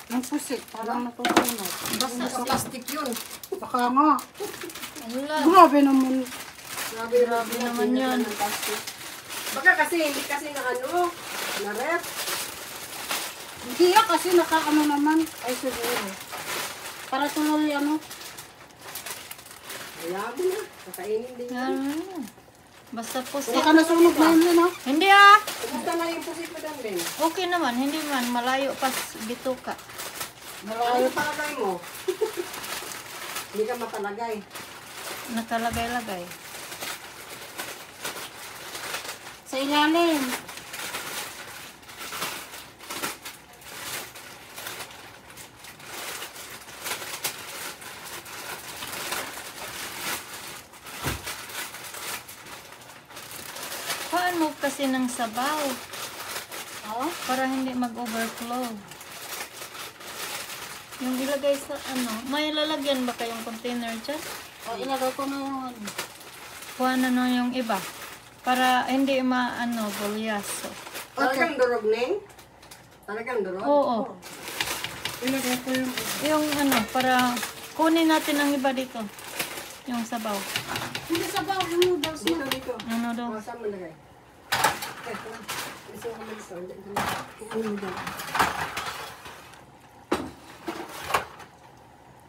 Ang pusit, parang natutunog. Basta sa plastic yun. Baka nga. Wala. Grabe naman. Grabe naman yun. Baka kasi, hindi kasi na ano, na ref. Hindi ya, kasi nakaano naman. Ay siguro. Para tuloy ano. Hayaan mo na, kakainin din yan. Ano? Basta pusit. Baka nasunog na yun yun, ha? Hindi ah. Kumusta na yung pusit mo dan din? Okay naman. Hindi man. Malayo pas bituka. Ano yung palagay mo? Hindi ka matalagay. Nakalagay-lagay. Sa ilalim. Paan mo kasi ng sabaw Oo. para hindi mag-overflow. Yung ilagay sa ano, may lalagyan ba kayong container dyan? O, ilagay ko na yung ano. Kuha na nun yung iba. Para hindi maano, bulyaso. Talagang durog, Neng? Talagang durog? Oo. Ilagay ko yung... Yung ano, para kunin natin ang iba dito. Yung sabaw. Hindi sabaw, yung noodles Dito, na. dito. Ano daw? Oh, saan mo lagay? Ito lang. Gusto ko malis. Ano mo dyan?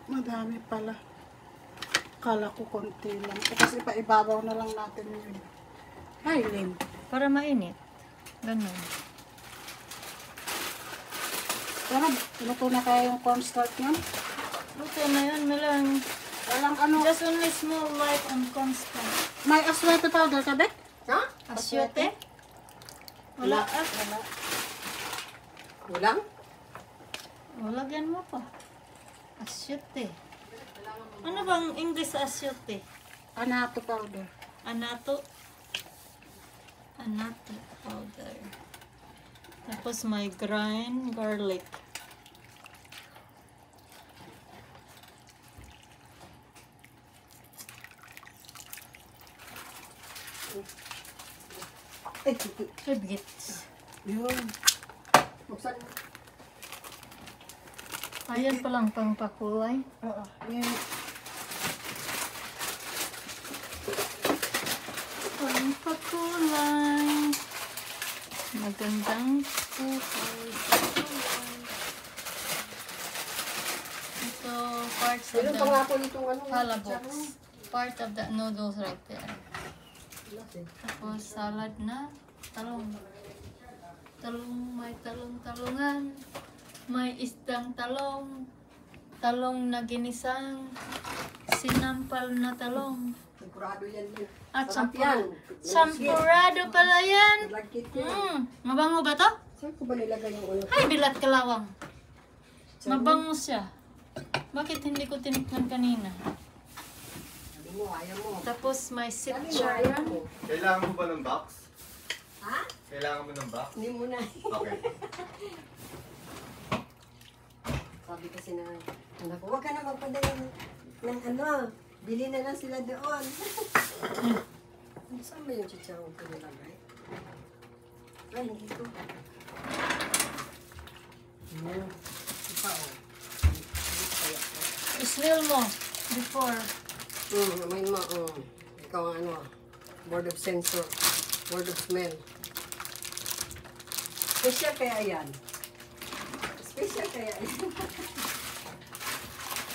Madami pala. Kala ko konti lang. Kasi paibabaw na lang natin yun. Ay, Lynn. Para mainit. Ganun. Pero, luto na kaya yung cornstarch niyan? Luto na yun, melang. Walang ano. Just only small light and constant. May aswete powder ka, Bek? Ha? Asyote? Wala. Wala. Ulang? O, lagyan mo pa. Asyote. Ano bang English sa asyote? Anato powder. Anato. Anato powder. Tapos may grind garlic. Ay, Tributes. yun. Buksan mo. Ayan palang pang pakulay. Oo. Yung Pang pakulay. Magandang kulay. Ito, parts of Meron the pa nga po nitong ano. palabox. Part of the noodles right there. Chicharon. Tapos salad na talong. May talong-talongan. May isdang talong. Talong na ginisang. Sinampal na talong. Sigurado yan din. At Sarap yan. sampurado pala yan. Malagkit yan. Mabango ba to? Saan ko ba nilagay yung ano? Ay, bilat kalawang. Mabango siya. Bakit hindi ko tinikman kanina? Sabi mo, ayaw mo. Tapos may Sabi mo, sitcha. ayaw mo. Kailangan mo ba ng box? Ha? Kailangan mo ng box? Hindi mo na. Okay. Sabi kasi na, anak ko, huwag ka na magpadala ng ano. Bili na lang sila doon. Saan ba yung chicharon ko nilagay? Ay, hindi ito. Ito, oh. Smell mo before. May mo, ikaw ang ano, board of sensor, board of smell. Special kaya yan. Special kaya yan.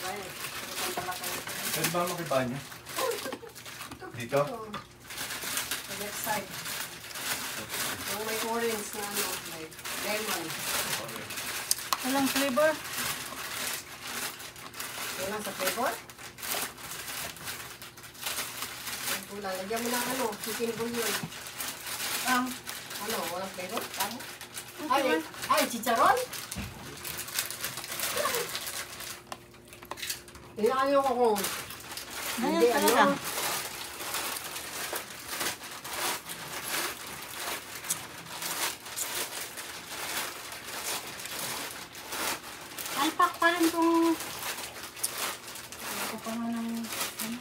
Ay, ito pala kayo. Pwede ba makibanyo? Dito? Sa left side. Yung may orange na ano, may lemon. Okay. Walang flavor. Yan lang sa flavor. Ang kulang. Lagyan mo ng ano, chicken bouillon. Ano, walang flavor? Tama? Ay, chicharon? Tinakayo ko kung hindi Ayan talaga. ano. alpak pa rin kung... Ako pa nga ng... Ano?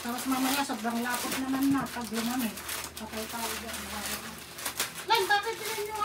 Tapos mamaya sobrang lapot naman na pag lumamig. Patay tayo dyan. bilhin yung ano